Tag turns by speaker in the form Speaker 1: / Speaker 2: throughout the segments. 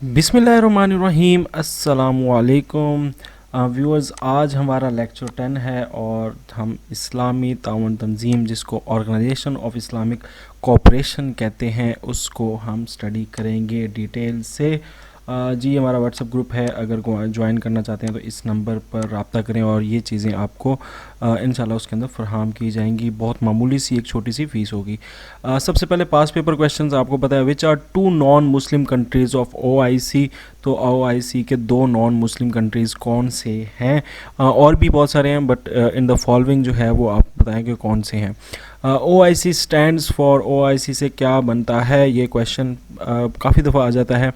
Speaker 1: बिस्मिल्लाहिर्रहमानिर्रहीम अस्सलामुअलैकुम व्यूअर्स। आज हमारा लेक्चर 10 है और हम इस्लामी ताउन तंजीम जिसको ऑर्गेनाइजेशन ऑफ इस्लामिक कोऑपरेशन कहते हैं उसको हम स्टडी करेंगे डिटेल से। जी हमारा व्हाट्सएप ग्रुप है, अगर ज्वाइन करना चाहते हैं तो इस नंबर पर रब्ता करें और ये चीज़ें आपको इंशाल्लाह उसके अंदर फराहम की जाएंगी। बहुत मामूली सी एक छोटी सी फ़ीस होगी। सबसे पहले पास पेपर क्वेश्चंस आपको पता है which are two non Muslim countries of OIC। तो OIC के दो नॉन मुस्लिम कंट्रीज़ कौन से हैं? और भी बहुत सारे हैं बट इन द फॉलोइंग जो है वो आप बताएं कि कौन से हैं। OIC स्टैंड्स फॉर OIC से क्या बनता है, ये क्वेश्चन काफ़ी दफ़ा आ जाता है।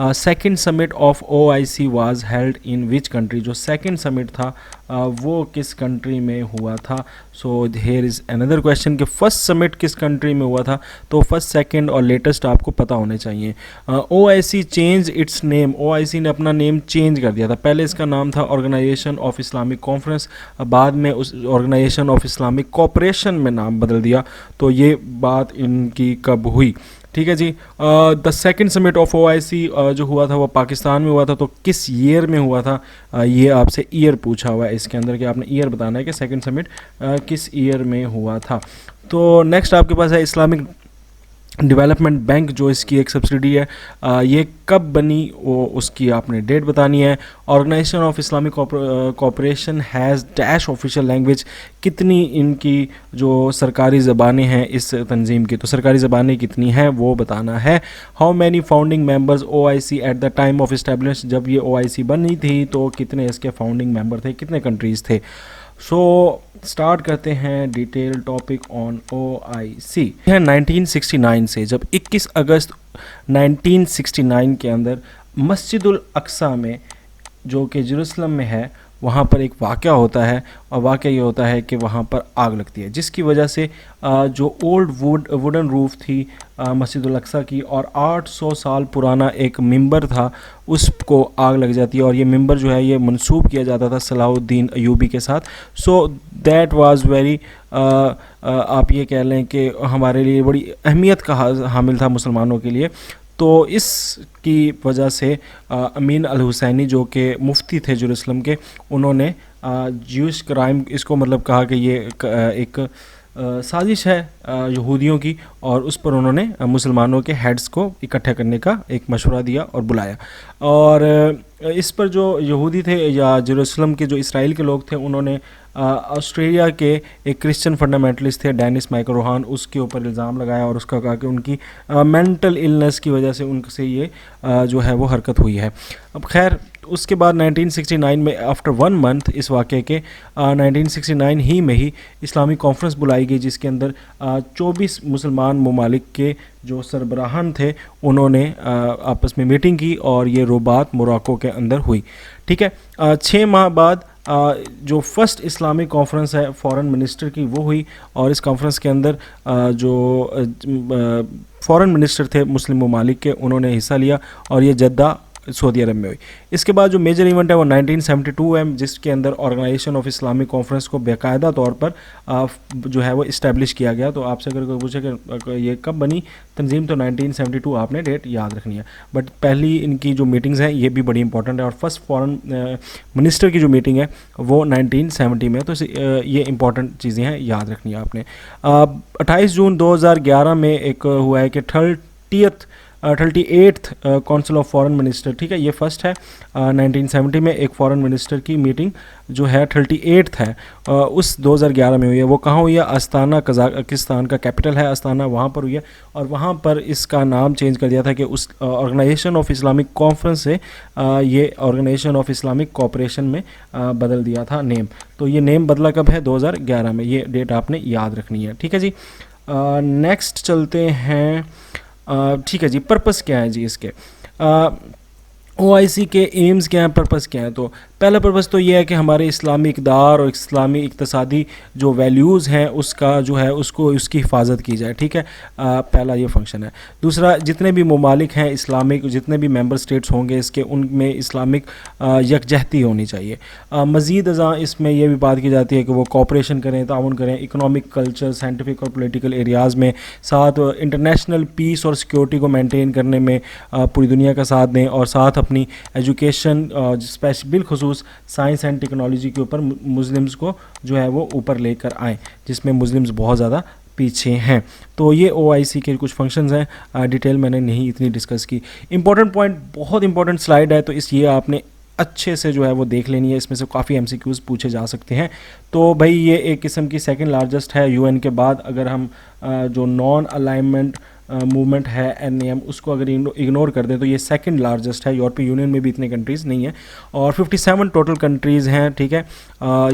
Speaker 1: Second summit of OIC was held in which country. जो सेकेंड समिट था वो किस कंट्री में हुआ था। So here is another question कि फर्स्ट समिट किस कंट्री में हुआ था। तो फर्स्ट, सेकेंड और लेटेस्ट आपको पता होने चाहिए। OIC change it's name. OIC ने अपना नेम चेंज कर दिया था। पहले इसका नाम था ऑर्गेनाइजेशन ऑफ इस्लामिक कॉन्फ्रेंस, बाद में उस ऑर्गेनाइजेशन ऑफ इस्लामिक कोऑपरेशन में नाम बदल दिया। तो ये बात इनकी कब हुई, ठीक है जी। The second summit of OIC जो हुआ था वो पाकिस्तान में हुआ था। तो किस ईयर में हुआ था, ये आपसे ईयर पूछा हुआ है इसके अंदर कि आपने ईयर बताना है कि सेकेंड समिट किस ईयर में हुआ था। तो नेक्स्ट आपके पास है इस्लामिक डेवलपमेंट बैंक, जो इसकी एक सब्सिडी है, ये कब बनी वो उसकी आपने डेट बतानी है। Organisation of Islamic cooperation has dash official language. कितनी इनकी जो सरकारी ज़बानें हैं इस तंजीम की, तो सरकारी ज़बानें कितनी हैं वो बताना है। How many founding members OIC at the time of establish. जब ये OIC बनी थी तो कितने इसके फाउंडिंग मेंबर थे, कितने कंट्रीज़ थे। सो स्टार्ट करते हैं डिटेल टॉपिक ऑन OIC है 1969 से। जब 21 अगस्त 1969 के अंदर मस्जिदुल अक्सा में, जो कि जेरूसलम में है, वहाँ पर एक वाक़या होता है और वाक़या ये होता है कि वहाँ पर आग लगती है, जिसकी वजह से जो ओल्ड वुडन रूफ थी मस्जिदुल अक्सा की और 800 साल पुराना एक मिंबर था उसको आग लग जाती है। और ये मिंबर जो है ये मंसूब किया जाता था सलाहुद्दीन अयूबी के साथ। सो दैट वाज वेरी आप ये कह लें कि हमारे लिए बड़ी अहमियत का हामिल था मुसलमानों के लिए। तो इसकी वजह से अमीन अल हुसैनी जो कि मुफ्ती थे जेरूसलम के, उन्होंने ज्यूश क्राइम इसको मतलब कहा कि ये एक साजिश है यहूदियों की, और उस पर उन्होंने मुसलमानों के हेड्स को इकट्ठा करने का एक मशवरा दिया और बुलाया। और इस पर जो यहूदी थे या जेरूसलम के जो इसराइल के लोग थे, उन्होंने ऑस्ट्रेलिया के एक क्रिश्चियन फंडामेंटलिस्ट थे डेनिस माइकल रोहान, उसके ऊपर इल्ज़ाम लगाया और उसका कहा कि उनकी मेंटल इलनेस की वजह से उनसे ये जो है वो हरकत हुई है। अब खैर उसके बाद 1969 में आफ्टर 1 मंथ इस वाक़े के 1969 ही में ही इस्लामी कॉन्फ्रेंस बुलाई गई, जिसके अंदर 24 मुसलमान ममालिक के जो सरबराहान थे उन्होंने आपस में मीटिंग की और ये रबात मोरक्को के अंदर हुई, ठीक है। 6 माह बाद जो फर्स्ट इस्लामिक कॉन्फ्रेंस है फॉरेन मिनिस्टर की वो हुई, और इस कॉन्फ्रेंस के अंदर जो फॉरेन मिनिस्टर थे मुस्लिम ममालिक के, उन्होंने हिस्सा लिया और ये जद्दा सऊदी अरब में हुई। इसके बाद जो मेजर इवेंट है वो 1972 है, जिसके अंदर ऑर्गेनाइजेशन ऑफ इस्लामिक कॉन्फ्रेंस को बाकायदा तौर पर जो है वो इस्टेब्लिश किया गया। तो आपसे अगर कोई पूछे कि ये कब बनी तंजीम, तो 1972 आपने डेट याद रखनी है। बट पहली इनकी जो मीटिंग्स हैं ये भी बड़ी इंपॉर्टेंट है, और फर्स्ट फॉरेन मिनिस्टर की जो मीटिंग है वो 1970 में। तो ये इंपॉर्टेंट चीज़ें हैं, याद रखनी है आपने। 28 जून 2011 में एक हुआ है कि 38th council of foreign minister, ठीक है, ये फर्स्ट है। 1970 में एक फॉरेन मिनिस्टर की मीटिंग जो है 38th है, उस 2011 में हुई है। वो कहाँ हुई है? अस्ताना, कजाकिस्तान का कैपिटल है अस्ताना, वहाँ पर हुई है। और वहाँ पर इसका नाम चेंज कर दिया था कि उस ऑर्गेनाइजेशन ऑफ इस्लामिक कॉन्फ्रेंस से ये ऑर्गेनाइजेशन ऑफ इस्लामिक कोऑपरेशन में बदल दिया था नेम। तो ये नेम बदला कब है? 2011 में। ये डेट आपने याद रखनी है, ठीक है जी। नेक्स्ट चलते हैं। ठीक है जी, पर्पस क्या है जी इसके? OIC के एम्स क्या हैं, पर्पस क्या है? तो पहला पर्पज़ तो ये है कि हमारे इस्लामी इक़दार और इस्लामी इक़्तिसादी जो वैल्यूज़ हैं उसका जो है उसको उसकी हिफाजत की जाए, ठीक है। पहला ये फंक्शन है। दूसरा, जितने भी ममालिक हैं इस्लामिक, जितने भी मेंबर स्टेट्स होंगे इसके, उनमें इस्लामिक यकजहती होनी चाहिए। मज़ीद अज़ां इसमें यह भी बात की जाती है कि वो कोऑपरेशन करें, ताउन करें इकोनॉमिक, कल्चर, साइंटिफिक और पॉलिटिकल एरियाज़ में, साथ इंटरनेशनल पीस और सिक्योरिटी को मेंटेन करने में पूरी दुनिया का साथ दें, और साथ अपनी एजुकेशन बिलखुसूस साइंस एंड टेक्नोलॉजी के ऊपर मुस्लिम्स को जो है वो ऊपर लेकर आएँ, जिसमें मुस्लिम्स बहुत ज़्यादा पीछे हैं। तो ये OIC के कुछ फंक्शंस हैं, डिटेल मैंने नहीं इतनी डिस्कस की। इंपॉर्टेंट पॉइंट, बहुत इंपॉर्टेंट स्लाइड है, तो ये आपने अच्छे से जो है वो देख लेनी है, इसमें से काफ़ी MCQs पूछे जा सकते हैं। तो भाई ये एक किस्म की सेकंड लार्जेस्ट है UN के बाद। अगर हम जो नॉन अलाइनमेंट मूवमेंट है NAM उसको अगर इग्नोर कर दें तो ये सेकंड लार्जेस्ट है। यूरोपीय यूनियन में भी इतने कंट्रीज़ नहीं है, और 57 टोटल कंट्रीज़ हैं, ठीक है।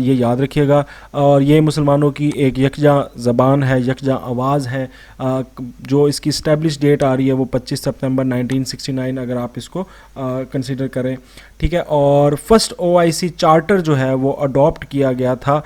Speaker 1: ये याद रखिएगा। और ये मुसलमानों की एक यकजा ज़बान है, यकजा आवाज़ है। जो इसकी इस्टेब्लिश डेट आ रही है वो 25 सितंबर 1969, अगर आप इसको कंसिडर करें, ठीक है। और फर्स्ट OIC चार्टर जो है वो अडॉप्ट किया गया था,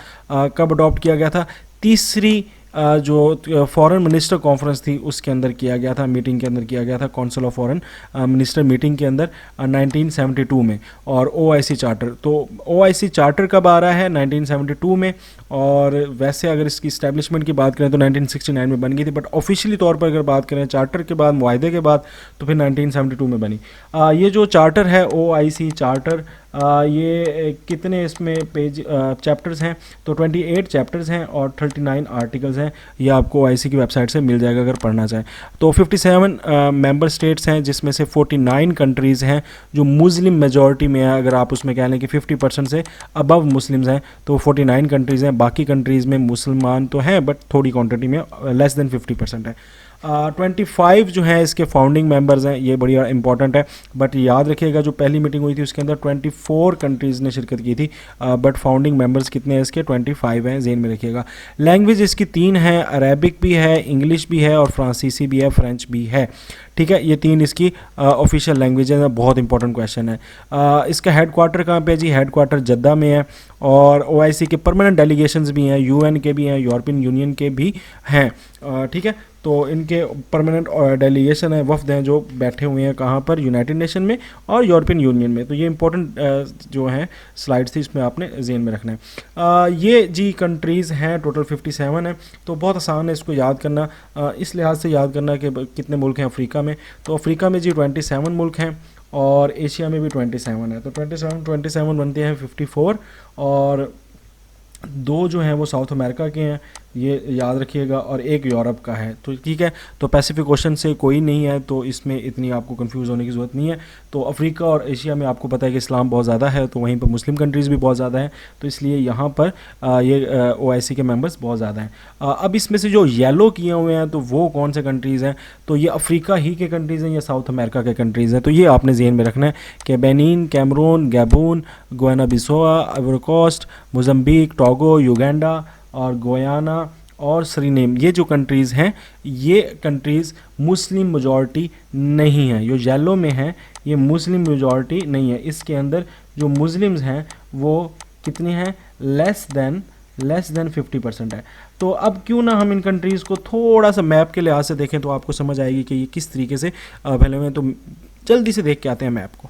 Speaker 1: कब अडॉप्ट किया गया था? तीसरी जो फॉरेन मिनिस्टर कॉन्फ्रेंस थी उसके अंदर किया गया था, मीटिंग के अंदर किया गया था, council of foreign minister meeting के अंदर 1972 में। और OIC चार्टर, तो OIC चार्टर कब आ रहा है? 1972 में। और वैसे अगर इसकी इस्टेब्लिशमेंट की बात करें तो 1969 में बन गई थी, बट ऑफिशियली तौर पर अगर बात करें चार्टर के बाद, मुआहदे के बाद, तो फिर 1972 में बनी। ये जो चार्टर है OIC चार्टर, ये कितने इसमें पेज चैप्टर्स हैं? तो 28 चैप्टर्स हैं और 39 आर्टिकल्स हैं। ये आपको OIC की वेबसाइट से मिल जाएगा अगर पढ़ना चाहें। तो 57 मेंबर स्टेट्स हैं, जिसमें से 49 कंट्रीज़ हैं जो मुस्लिम मेजॉरिटी में है। अगर आप उसमें कह लें कि 50% से अबव मुस्लिम्स हैं तो 49 कंट्रीज़ हैं। बाकी कंट्रीज़ में मुसलमान तो हैं बट थोड़ी क्वांटिटी में, लेस देन 50% है। 25 जो हैं इसके फाउंडिंग मेंबर्स हैं, ये बढ़िया इंपॉर्टेंट है। बट याद रखिएगा जो पहली मीटिंग हुई थी उसके अंदर 24 कंट्रीज़ ने शिरकत की थी, बट फाउंडिंग मेंबर्स कितने हैं इसके? 25 हैं, जेन में रखिएगा। लैंग्वेज इसकी 3 है, अरेबिक भी है, इंग्लिश भी है और फ्रांसीसी भी है, फ्रेंच भी है, ठीक है। ये 3 इसकी ऑफिशियल लैंग्वेज है। बहुत इंपॉर्टेंट क्वेश्चन है। इसका हेड क्वार्टर कहाँ पे है जी? हेड क्वार्टर जद्दा में है। और OIC के परमानेंट डेलीगेशंस भी हैं, UN के भी हैं, यूरोपियन यूनियन के भी हैं, ठीक है। तो इनके परमानेंट डेलीगेशन है, वफ्द हैं जो बैठे हुए हैं कहाँ पर? यूनाइटेड नेशन में और यूरोपियन यूनियन में। तो ये इंपॉर्टेंट जो हैं स्लाइड्स थी, इसमें आपने जेन में रखना है। ये जी कंट्रीज़ हैं, टोटल 57 है। तो बहुत आसान है इसको याद करना, इस लिहाज से याद करना कि कितने मुल्क हैं अफ्रीका में। तो अफ्रीका में जी 27 मुल्क हैं, और एशिया में भी 27 है। तो 27 बनते हैं 54, और 2 जो हैं वो साउथ अमेरिका के हैं, ये याद रखिएगा, और 1 यूरोप का है। तो ठीक है, तो पैसिफिक ओशन से कोई नहीं है, तो इसमें इतनी आपको कंफ्यूज होने की ज़रूरत नहीं है। तो अफ्रीका और एशिया में आपको पता है कि इस्लाम बहुत ज़्यादा है, तो वहीं पर मुस्लिम कंट्रीज़ भी बहुत ज़्यादा हैं, तो इसलिए यहाँ पर ये OIC के मेंबर्स बहुत ज़्यादा हैं। अब इसमें से जो येलो किए हुए हैं तो वो कौन से कंट्रीज़ हैं? तो ये अफ्रीका ही के कंट्रीज़ हैं या साउथ अमेरिका के कंट्रीज़ हैं? तो ये आपने ज़हन में रखना है कि Benin, Cameroon, Gabon, Guinea Bissau, Ivory Coast, Mozambique, Togo, Uganda और गोयाना और सरीनेम, ये जो कंट्रीज़ हैं ये कंट्रीज़ मुस्लिम मेजॉरिटी नहीं है। जो येलो में है ये मुस्लिम मेजॉरिटी नहीं है। इसके अंदर जो मुस्लिम्स हैं वो कितने हैं? लेस देन 50% है। तो अब क्यों ना हम इन कंट्रीज़ को थोड़ा सा मैप के लिहाज से देखें, तो आपको समझ आएगी कि ये किस तरीके से फैले हुए हैं। तो जल्दी से देख के आते हैं मैप को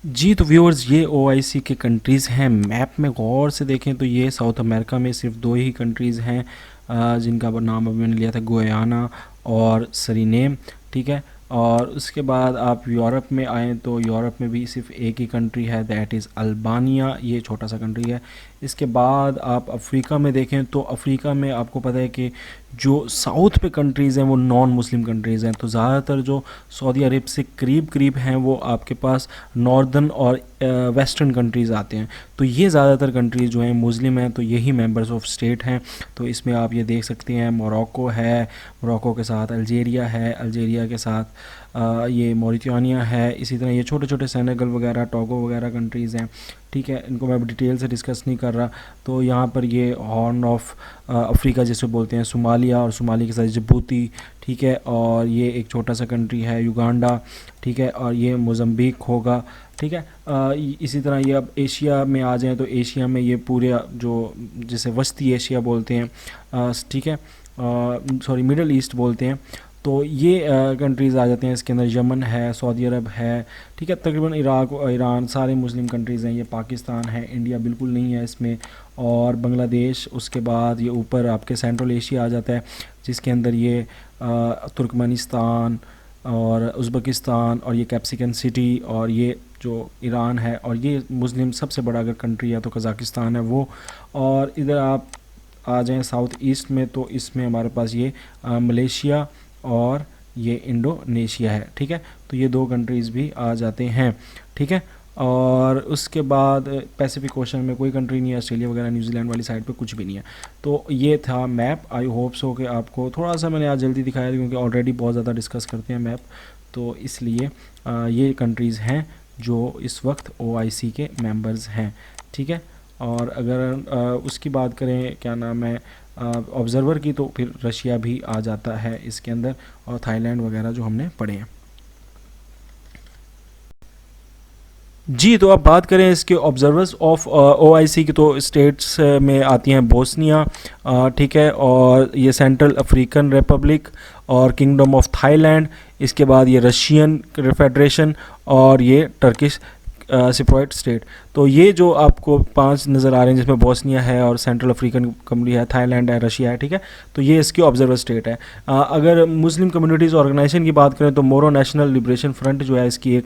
Speaker 1: जी। तो व्यूअर्स, ये OIC के कंट्रीज़ हैं। मैप में गौर से देखें तो ये साउथ अमेरिका में सिर्फ 2 ही कंट्रीज़ हैं जिनका नाम अभी मैंने लिया था, गुयाना और सरीनेम, ठीक है। और उसके बाद आप यूरोप में आएँ तो यूरोप में भी सिर्फ एक ही कंट्री है, दैट इज़ अल्बानिया, ये छोटा सा कंट्री है। इसके बाद आप अफ्रीका में देखें तो अफ्रीका में आपको पता है कि जो साउथ पे कंट्रीज़ हैं वो नॉन मुस्लिम कंट्रीज़ हैं। तो ज़्यादातर जो सऊदी अरब से करीब हैं वो आपके पास नॉर्दर्न और वेस्टर्न कंट्रीज़ आते हैं। तो ये ज़्यादातर कंट्रीज़ जो हैं मुस्लिम हैं, तो यही मेंबर्स ऑफ स्टेट हैं। तो इसमें आप ये देख सकते हैं मोरक्को है, मोरक्को के साथ अल्जीरिया है, अल्जीरिया के साथ ये मॉरिटानिया है, इसी तरह ये छोटे छोटे सेनेगल वगैरह, टोगो वगैरह कंट्रीज़ हैं, ठीक है, इनको मैं डिटेल से डिस्कस नहीं कर रहा। तो यहाँ पर ये हॉर्न ऑफ अफ्रीका जिसे बोलते हैं, सोमालिया, और सोमालिया के साथ जिबूती, ठीक है, और ये एक छोटा सा कंट्री है युगांडा, ठीक है, और ये मोज़म्बिक होगा, ठीक है। इसी तरह ये अब एशिया में आ जाएं तो एशिया में ये पूरे जो जिसे वस्ती एशिया बोलते हैं, ठीक है, सॉरी मिडल ईस्ट बोलते हैं, तो ये कंट्रीज़ आ जाते हैं इसके अंदर। यमन है, सऊदी अरब है, ठीक है, तकरीबन इराक और ईरान सारे मुस्लिम कंट्रीज़ हैं। ये पाकिस्तान है, इंडिया बिल्कुल नहीं है इसमें, और बांग्लादेश। उसके बाद ये ऊपर आपके सेंट्रल एशिया आ जाता है, जिसके अंदर ये तुर्कमेनिस्तान और उज़्बेकिस्तान और ये कैप्सिकन सिटी और ये जो ईरान है, और ये मुस्लिम सबसे बड़ा अगर कंट्री है तो कज़ाकिस्तान है वो। और इधर आप आ जाएं साउथ ईस्ट में, तो इसमें हमारे पास ये मलेशिया और ये इंडोनेशिया है, ठीक है। तो ये दो कंट्रीज़ भी आ जाते हैं, ठीक है। और उसके बाद पैसिफिक ओशन में कोई कंट्री नहीं है, ऑस्ट्रेलिया वगैरह न्यूजीलैंड वाली साइड पे कुछ भी नहीं है। तो ये था मैप। आई होप सो कि आपको थोड़ा सा मैंने आज जल्दी दिखाया क्योंकि ऑलरेडी बहुत ज़्यादा डिस्कस करते हैं मैप, तो इसलिए ये कंट्रीज़ हैं जो इस वक्त OIC के मेंबर्स हैं, ठीक है। और अगर उसकी बात करें क्या नाम है ऑब्ज़र्वर की, तो फिर रशिया भी आ जाता है इसके अंदर, और थाईलैंड वगैरह जो हमने पढ़े हैं। जी, तो अब बात करें इसके ऑब्जर्वर्स ऑफ OIC की, तो स्टेट्स में आती हैं बोस्निया, ठीक है, और ये सेंट्रल अफ्रीकन रिपब्लिक और किंगडम ऑफ थाईलैंड, इसके बाद ये रशियन फेडरेशन और ये टर्किश सिप्रोइट स्टेट। तो ये जो आपको 5 नज़र आ रहे हैं जिसमें बोस्निया है और सेंट्रल अफ्रीकन कम्युनिटी है, थाईलैंड है, रशिया है, ठीक है, तो ये इसकी ऑब्जर्वर स्टेट है। अगर मुस्लिम कम्युनिटीज़ ऑर्गेनाइजेशन की बात करें तो मोरो नेशनल लिबरेशन फ्रंट जो है इसकी एक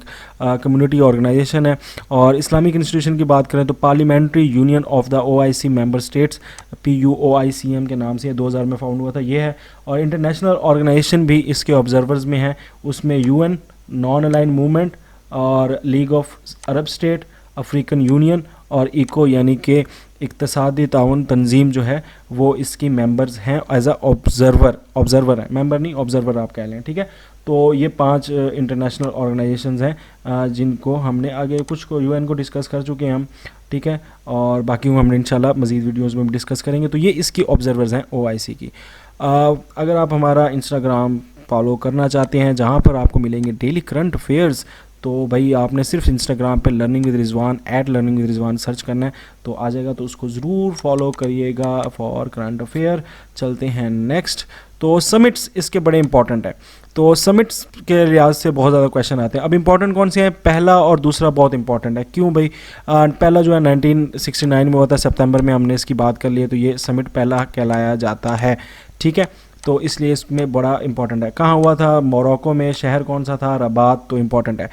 Speaker 1: कम्युनिटी ऑर्गेनाइजेशन है। और इस्लामिक इंस्टीट्यूशन की बात करें तो parliamentary union of the OIC member states, PUOICM के नाम से 2000 में फाउंड हुआ था, ये है। और इंटरनेशनल ऑर्गेनाइजेशन भी इसके ऑब्जर्वर्स में है, उसमें UN, नॉन अलाइन मूवमेंट और league of Arab state, African union और इको यानी कि इक्तसादी ताउन तंजीम जो है वो इसकी मेंबर्स हैं एज अ ऑब्जर्वर है, मेंबर नहीं ऑब्जर्वर आप कह लें, ठीक है। तो ये 5 इंटरनेशनल ऑर्गेनाइजेशंस हैं जिनको हमने आगे कुछ को UN को डिस्कस कर चुके हैं हम, ठीक है, और बाकी को हमने इंशाल्लाह मज़ीद वीडियोज़ में डिस्कस करेंगे। तो ये इसकी ऑब्जर्वर्स हैं OIC की। अगर आप हमारा इंस्टाग्राम फॉलो करना चाहते हैं जहाँ पर आपको मिलेंगे डेली करंट अफेयर्स, तो भाई आपने सिर्फ इंस्टाग्राम पे learning with Rizwan @learningwithrizwan search करना है तो आ जाएगा, तो उसको ज़रूर फॉलो करिएगा फॉर करंट अफेयर। चलते हैं नेक्स्ट। तो समिट्स इसके बड़े इंपॉर्टेंट है, तो समिट्स के लिहाज से बहुत ज़्यादा क्वेश्चन आते हैं। अब इंपॉर्टेंट कौन से हैं? पहला और दूसरा बहुत इंपॉर्टेंट है। क्यों भाई? पहला जो है 1969 में हुआ था, सितंबर में हमने इसकी बात कर ली है, तो ये समिट पहला कहलाया जाता है, ठीक है, तो इसलिए इसमें बड़ा इंपॉर्टेंट है। कहाँ हुआ था? मोरक्को में। शहर कौन सा था? रबात, तो इंपॉर्टेंट है।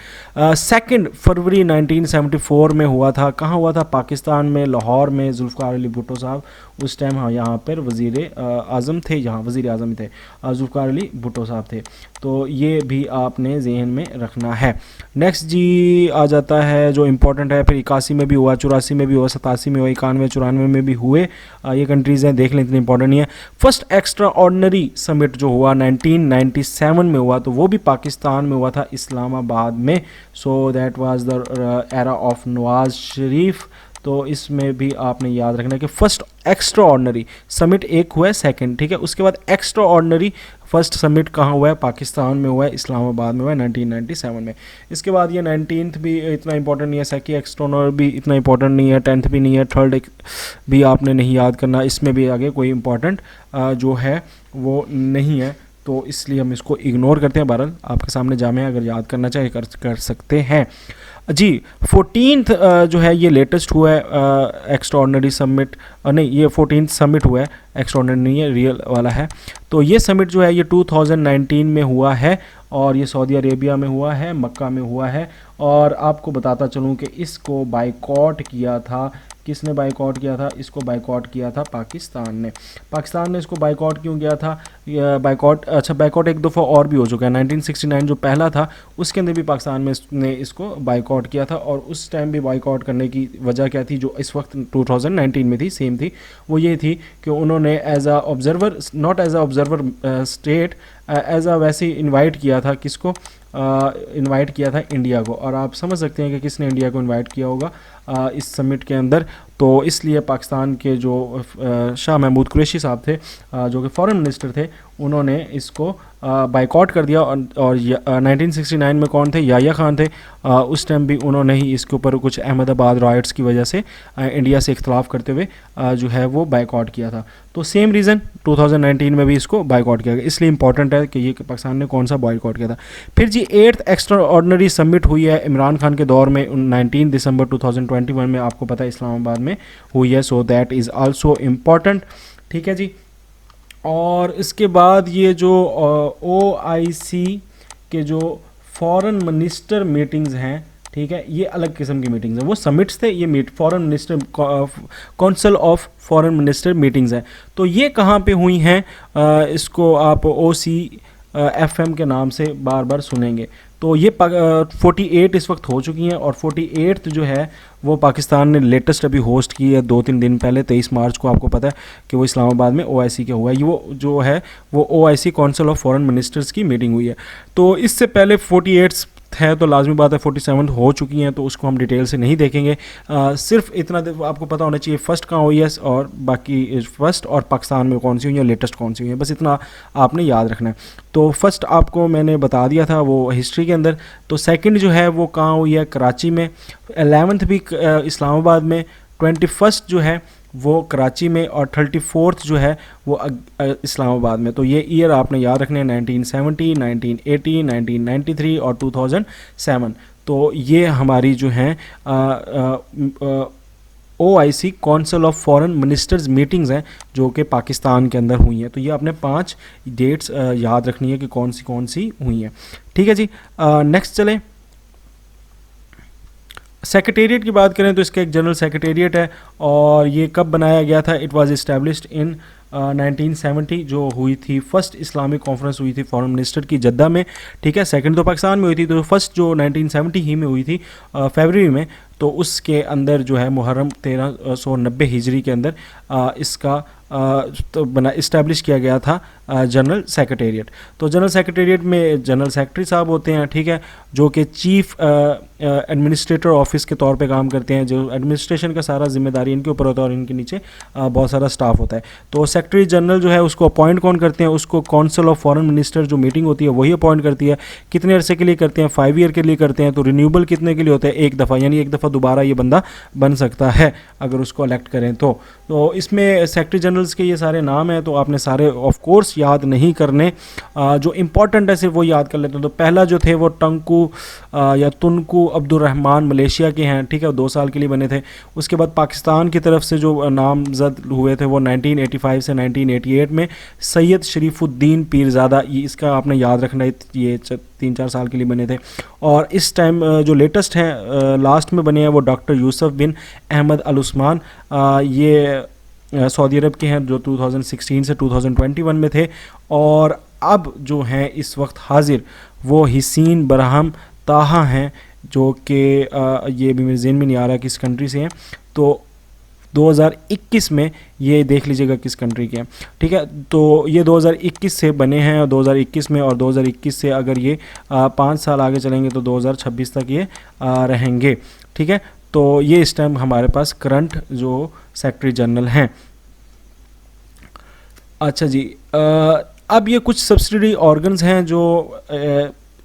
Speaker 1: 2 फरवरी 1974 में हुआ था। कहाँ हुआ था? पाकिस्तान में, लाहौर में। जुल्फ़िकार अली भुट्टो साहब उस टाइम यहाँ पर वज़ीर आज़म थे, यहाँ वज़ीर आज़म थे, जुल्फ़िकार अली भुट्टो साहब थे। तो ये भी आपने जहन में रखना है। नेक्स्ट जी आ जाता है जो इम्पोर्टेंट है, फिर 81 में भी हुआ, 84 में भी हुआ, 87 में हुआ, 91, 94 में भी हुए। ये कंट्रीज़ हैं, देख लें, इतनी इंपॉर्टेंट नहीं है। फर्स्ट एक्स्ट्रा ऑर्डिनरी समिट जो हुआ 1997 में हुआ, तो वो भी पाकिस्तान में हुआ था, इस्लामाबाद में। So that was the era of Nawaz Sharif. तो इसमें भी आपने याद रखना कि फर्स्ट एक्स्ट्रा ऑर्डिनरी समिट एक हुआ है, सेकंड, ठीक है, उसके बाद एक्स्ट्रा ऑर्डिनरी फर्स्ट समिट कहाँ हुआ है? पाकिस्तान में हुआ है, इस्लामाबाद में हुआ है 1997 में। इसके बाद ये 19th भी इतना इंपॉर्टेंट नहीं है, सेकी एक्सटर्नल भी इतना इंपॉर्टेंट नहीं है, 10th भी नहीं है, 3rd भी आपने नहीं याद करना, इसमें भी आगे कोई इंपॉर्टेंट जो है वो नहीं है, तो इसलिए हम इसको इग्नोर करते हैं। बहरहाल आपके सामने जामे अगर याद करना चाहे कर सकते हैं जी। 14th जो है ये लेटेस्ट हुआ है एक्स्ट्राऑर्डिनरी समिट, नहीं ये 14th समिट हुआ है, एक्स्ट्राऑर्डिनरी नहीं है, रियल वाला है। तो ये समिट जो है ये 2019 में हुआ है और ये सऊदी अरेबिया में हुआ है, मक्का में हुआ है। और आपको बताता चलूँ कि इसको बाइकॉट किया था, किसने बाइकॉट किया था? इसको बाइकॉट किया था पाकिस्तान ने। पाकिस्तान ने इसको बाइकॉट क्यों किया था? बाइकॉट, अच्छा बाइकॉट एक दफ़ा और भी हो चुका है, 1969 जो पहला था उसके अंदर भी पाकिस्तान में ने इसको बाइकॉट किया था। और उस टाइम भी बाइकॉट करने की वजह क्या थी जो इस वक्त 2019 में थी, सेम थी, वो ये थी कि उन्होंने as a observer, not as a observer state, as a वैसे इन्वाइट किया था किसको? इनवाइट किया था इंडिया को, और आप समझ सकते हैं कि किसने इंडिया को इनवाइट किया होगा इस समिट के अंदर। तो इसलिए पाकिस्तान के जो शाह महमूद कुरैशी साहब थे, जो कि फॉरेन मिनिस्टर थे, उन्होंने इसको बाइकआउट कर दिया। और 1969 में कौन थे? याह्या खान थे। उस टाइम भी उन्होंने ही इसके ऊपर कुछ अहमदाबाद राइट्स की वजह से इंडिया से इख्तलाफ करते हुए जो है वो बाइकआउट किया था। तो सेम रीज़न 2019 में भी इसको बाइकआउट किया गया, इसलिए इंपॉर्टेंट है कि ये पाकिस्तान ने कौन सा बाइकआउट किया था। फिर जी 8th एक्स्ट्रा ऑर्डनरी समिट हुई है इमरान खान के दौर में 19 दिसंबर 2021 में, आपको पता है इस्लामाबाद में हुई है। So that is also important, ठीक है जी। और इसके बाद ये जो OIC के जो फॉरेन मिनिस्टर मीटिंग्स हैं, ठीक है, ये अलग किस्म की मीटिंग्स हैं। वो समिट्स थे, ये foreign minister council of foreign minister meetings हैं। तो ये कहाँ पे हुई हैं? इसको आप OCFM के नाम से बार बार सुनेंगे। तो ये 48 इस वक्त हो चुकी हैं, और 48th जो है वो पाकिस्तान ने लेटेस्ट अभी होस्ट की है 2-3 दिन पहले, 23 मार्च को। आपको पता है कि वो इस्लामाबाद में OIC का हुआ है। ये वो जो है वो OIC council of foreign ministers की मीटिंग हुई है। तो इससे पहले 48 है, तो लाजमी बात है 47 हो चुकी हैं, तो उसको हम डिटेल से नहीं देखेंगे। सिर्फ इतना आपको पता होना चाहिए फर्स्ट कहाँ हुई है, और बाकी फर्स्ट और पाकिस्तान में कौन सी हुई है, लेटेस्ट कौन सी हुई है, बस इतना आपने याद रखना है। तो फर्स्ट आपको मैंने बता दिया था वो हिस्ट्री के अंदर। तो सेकंड जो है वो कहाँ हुई है? कराची में। 11th भी इस्लामाबाद में। 21st जो है वो कराची में, और 34th जो है वो इस्लामाबाद में। तो ये ईयर आपने याद रखने हैं, 1970, 1980, 1993 और 2007। तो ये हमारी जो हैं OIC council of foreign ministers meetings हैं जो कि पाकिस्तान के अंदर हुई हैं। तो ये आपने 5 डेट्स याद रखनी है कि कौन सी हुई हैं, ठीक है जी। नेक्स्ट चलें। सेक्रेटेरिएट की बात करें तो इसका एक जनरल सेक्रेटेरिएट है, और ये कब बनाया गया था? इट वाज इस्टेब्लिश्ड इन 1970, जो हुई थी फर्स्ट इस्लामिक कॉन्फ्रेंस हुई थी फॉरेन मिनिस्टर की जद्दा में, ठीक है। सेकंड तो पाकिस्तान में हुई थी, तो फर्स्ट जो 1970 ही में हुई थी फरवरी में, तो उसके अंदर जो है मुहर्रम 1390 हिजरी के अंदर इसका तो बना इस्टेब्लिश किया गया था जनरल सेक्रेटेरिएट। तो जनरल सेक्रेटेरिएट में जनरल सेक्रेटरी साहब होते हैं, ठीक है, जो कि चीफ एडमिनिस्ट्रेटर ऑफिस के तौर पे काम करते हैं। जो एडमिनिस्ट्रेशन का सारा जिम्मेदारी इनके ऊपर होता है, और इनके नीचे बहुत सारा स्टाफ होता है। तो सेक्रेटरी जनरल जो है उसको अपॉइंट कौन करते हैं? उसको काउंसिल ऑफ फॉरेन मिनिस्टर जो मीटिंग होती है वही अपॉइंट करती है। कितने अरसे के लिए करते हैं? 5 ईयर के लिए करते हैं। तो रिन्यूएबल कितने के लिए होता है? एक दफ़ा, यानी एक दफ़ा दोबारा ये बंदा बन सकता है अगर उसको इलेक्ट करें तो। इसमें सेक्रेटरी जनरल्स के ये सारे नाम हैं, तो आपने सारे ऑफ कोर्स याद नहीं करने, जो इंपॉर्टेंट है सिर्फ वो याद कर लेते हैं। तो पहला जो थे वो टंकू या तुनकू अब्दुर्रहमान मलेशिया के हैं, ठीक है, 2 साल के लिए बने थे। उसके बाद पाकिस्तान की तरफ से जो नामजद हुए थे वो 1985 से 1988 में सैयद शरीफुद्दीन पीरज़ादा, ये इसका आपने याद रखना है, ये 3-4 साल के लिए बने थे। और इस टाइम जो लेटेस्ट हैं लास्ट में बने हैं वो डॉक्टर यूसुफ बिन अहमद अल उस्मान, ये सऊदी अरब के हैं, जो 2016 से 2021 में थे। और अब जो हैं इस वक्त हाजिर वो हिसीन बरहम ताहा हैं, जो कि ये भी मेरे ज़हन में नहीं आ रहा किस कंट्री से हैं। तो 2021 में ये देख लीजिएगा किस कंट्री के हैं, ठीक है। तो ये 2021 से बने हैं, और 2021 में, और 2021 से अगर ये 5 साल आगे चलेंगे तो 2026 तक ये रहेंगे, ठीक है। तो ये इस टाइम हमारे पास करंट जो सेक्रेटरी जनरल हैं। अच्छा जी, अब ये कुछ सब्सिडरी ऑर्गन्स हैं जो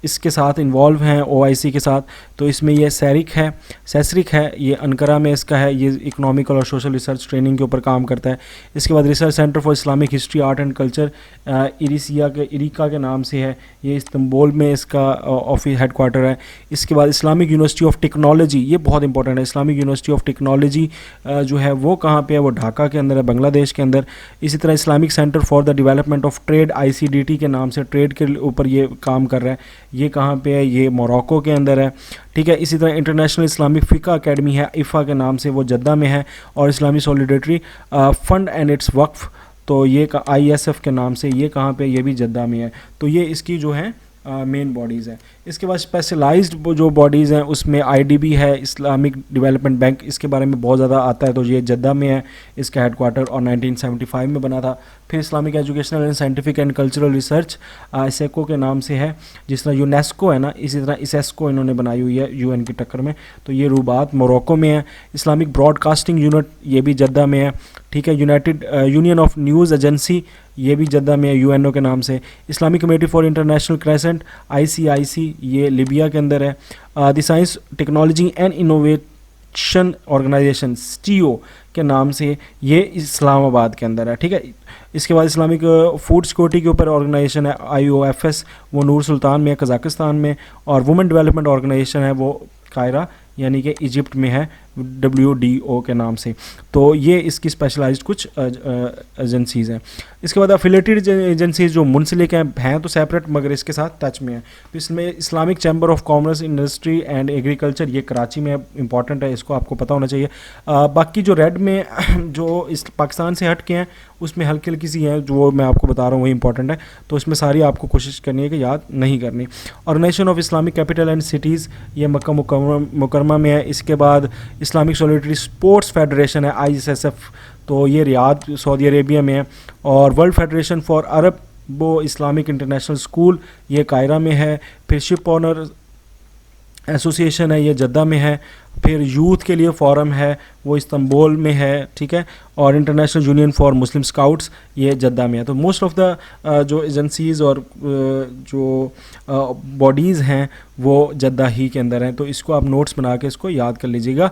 Speaker 1: इसके साथ इन्वॉल्व हैं OIC के साथ। तो इसमें ये सैसरिक है, ये अनकरा में इसका है, ये इकोनॉमिकल और सोशल रिसर्च ट्रेनिंग के ऊपर काम करता है। इसके बाद research centre for Islamic history art and culture IRCICA के नाम से है, ये इस्तांबुल में इसका ऑफिस हेडक्वार्टर है। इसके बाद इस्लामिक यूनिवर्सिटी ऑफ टेक्नोलॉजी, ये बहुत इंपॉर्टेंट है, इस्लामिक यूनिवर्सिटी ऑफ टेक्नोलॉजी जो है वो कहाँ पे है? वो ढाका के अंदर है, बांग्लादेश के अंदर। इसी तरह Islamic centre for the development of trade ICDT के नाम से ट्रेड के ऊपर ये काम कर रहा है, ये कहाँ पे है? ये मोरक्को के अंदर है, ठीक है। इसी तरह इंटरनेशनल इस्लामिक फ़िक़ा अकेडमी है IFA के नाम से, वो जद्दा में है। और इस्लामी सॉलिडेरिटी फंड एंड इट्स वक्फ, तो ये का ISF के नाम से, ये कहाँ पे? ये भी जद्दा में है। तो ये इसकी जो है मेन बॉडीज़ है। इसके बाद स्पेशलाइज्ड जो बॉडीज़ हैं उसमें आईडीबी है, इस्लामिक डेवलपमेंट बैंक, इसके बारे में बहुत ज़्यादा आता है, तो ये जद्दा में है इसका हेडक्वार्टर और 1975 में बना था। फिर Islamic educational and scientific and cultural research ISESCO के नाम से है, जिस तरह यूनेस्को है ना, इसी तरह इसेस्को इन्होंने बनाई हुई है यूएन की टक्कर में। तो ये रुबात मोरक्को में है। इस्लामिक ब्रॉडकास्टिंग यूनिट ये भी जद्दा में है, ठीक है। United union of news agency ये भी जद्दा में है यूएनओ के नाम से। Islamic committee for international crescent ICIC ये लिबिया के अंदर है। The science technology and innovation organisation STIO के नाम से ये इस्लामाबाद के अंदर है, ठीक है। इसके बाद इस्लामिक फूड सिक्योरिटी के ऊपर ऑर्गेनाइजेशन है IOFS, वो नूर सुल्तान में है कज़ाकिस्तान में। और वुमेन डेवलपमेंट ऑर्गेनाइजेशन है वो कायरा यानी कि इजिप्ट में है, WDO के नाम से। तो ये इसकी स्पेशलाइज्ड कुछ एजेंसीज़ हैं। इसके बाद अफिलेटेड एजेंसीज जो मुंसलिक हैं तो सेपरेट मगर इसके साथ टच में है। तो इसमें Islamic chamber of commerce industry and agriculture ये कराची में इंपॉर्टेंट है, इसको आपको पता होना चाहिए। बाकी जो रेड में जो इस पाकिस्तान से हट के हैं उसमें हल्की हल्की सी हैं जो मैं आपको बता रहा हूँ वही इंपॉर्टेंट है, तो इसमें सारी आपको कोशिश करनी है कि याद नहीं करनी। Organisation of Islamic capital and cities ये मक्का मुकरमा में है। इसके बाद इस्लामिक सॉलिडरी स्पोर्ट्स फेडरेशन है ISSF, तो ये रियाद सऊदी अरेबिया में है। और वर्ल्ड फेडरेशन फॉर अरब वो इस्लामिक इंटरनेशनल स्कूल ये कायरा में है। फिर शिप ऑनर एसोसिएशन है ये जद्दा में है। फिर यूथ के लिए फोरम है वो इस्तांबुल में है, ठीक है। और international union for Muslim scouts ये जद्दा में है। तो मोस्ट ऑफ द जो एजेंसीज़ और जो बॉडीज़ हैं वो जद्दा ही के अंदर हैं, तो इसको आप नोट्स बना के इसको याद कर लीजिएगा।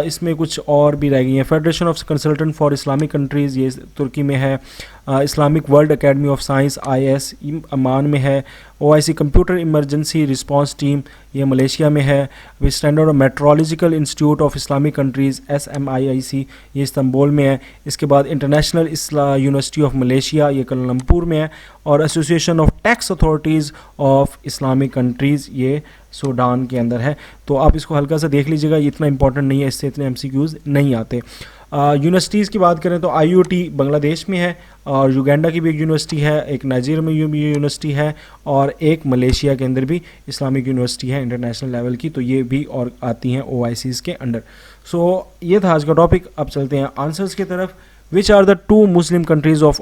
Speaker 1: इसमें कुछ और भी रह गई हैं। Federation of consultant for Islamic countries ये तुर्की में है। Islamic world academy of science IS Amman में है। OIC computer emergency response team ये मलेशिया में है। Standard of metrological institute of Islamic countries SMIIC ये इस्तांबुल में है। इसके बाद इंटरनेशनल यूनिवर्सिटी ऑफ मलेशिया ये कुआलालंपुर में है। और association of tax authorities of Islamic countries ये सूडान के अंदर है। तो आप इसको हल्का सा देख लीजिएगा, ये इतना इंपॉर्टेंट नहीं है, इससे इतने MCQs नहीं आते। यूनिवर्सिटीज़ की बात करें तो IUT बांग्लादेश में है, और युगांडा की भी एक यूनिवर्सिटी है, एक नाइजीरिया में भी यूनिवर्सिटी है, और एक मलेशिया के अंदर भी इस्लामिक यूनिवर्सिटी है इंटरनेशनल लेवल की, तो ये भी और आती हैं OICs के अंडर। सो ये था आज का टॉपिक। अब चलते हैं आंसर्स की तरफ। Which are the 2 Muslim countries of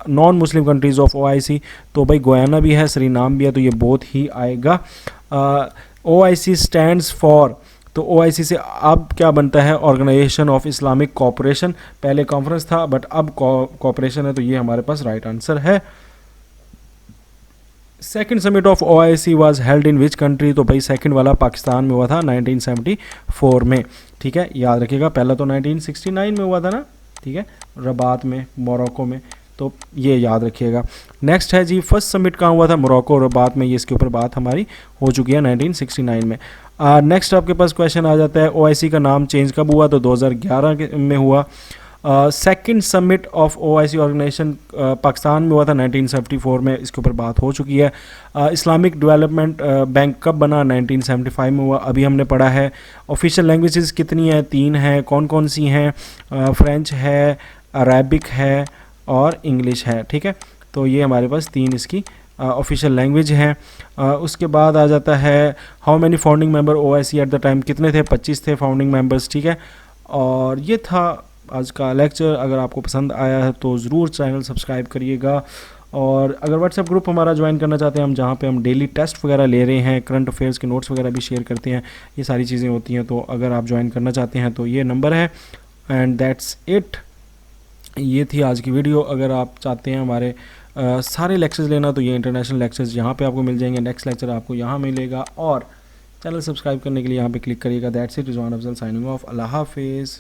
Speaker 1: non Muslim countries of OIC, तो भाई गोयाना भी है, सरीनाम भी है, तो ये बहुत ही आएगा। OIC स्टैंड्स फॉर, तो OIC से अब क्या बनता है, ऑर्गेनाइजेशन ऑफ इस्लामिक कोऑपरेशन। पहले कॉन्फ्रेंस था बट अब कोऑपरेशन है, तो ये हमारे पास राइट आंसर है। Second summit of OIC was held in which country, तो भाई सेकंड वाला पाकिस्तान में हुआ था 1974 में, ठीक है, याद रखिएगा। पहला तो 1969 में हुआ था ना, ठीक है, रबात में मोरक्को में, तो ये याद रखिएगा। नेक्स्ट है जी फर्स्ट समिट कहाँ हुआ था, मोरक्को और रबात में, ये इसके ऊपर बात हमारी हो चुकी है 1969 में। नेक्स्ट आपके पास क्वेश्चन आ जाता है OIC का नाम चेंज कब हुआ, तो 2011 में हुआ। Second summit of OIC organisation Pakistan में हुआ था 1974 में, इसके ऊपर बात हो चुकी है। इस्लामिक डेवलपमेंट बैंक कब बना, 1975 में हुआ, अभी हमने पढ़ा है। ऑफिशियल लैंग्वेजेस कितनी हैं, 3 हैं, कौन कौन सी हैं, फ्रेंच है, अरेबिक है और इंग्लिश है, ठीक है। तो ये हमारे पास 3 इसकी ऑफिशियल लैंग्वेज हैं। उसके बाद आ जाता है how many founding member OIC at the time, कितने थे, 25 थे फाउंडिंग मेंबर्स, ठीक है। और ये था आज का लेक्चर। अगर आपको पसंद आया है तो ज़रूर चैनल सब्सक्राइब करिएगा। और अगर व्हाट्सएप ग्रुप हमारा ज्वाइन करना चाहते हैं हम, जहाँ पे हम डेली टेस्ट वगैरह ले रहे हैं, करंट अफेयर्स के नोट्स वगैरह भी शेयर करते हैं, ये सारी चीज़ें होती हैं, तो अगर आप ज्वाइन करना चाहते हैं तो ये नंबर है। एंड दैट्स इट, ये थी आज की वीडियो। अगर आप चाहते हैं हमारे सारे लेक्चर्स लेना तो ये इंटरनेशनल लेक्चर्स यहाँ पे आपको मिल जाएंगे, नेक्स्ट लेक्चर आपको यहाँ मिलेगा, और चैनल सब्सक्राइब करने के लिए यहाँ पे क्लिक करिएगा। That's it, Rizwan Afzal signing off. अल्लाह हाफिज़।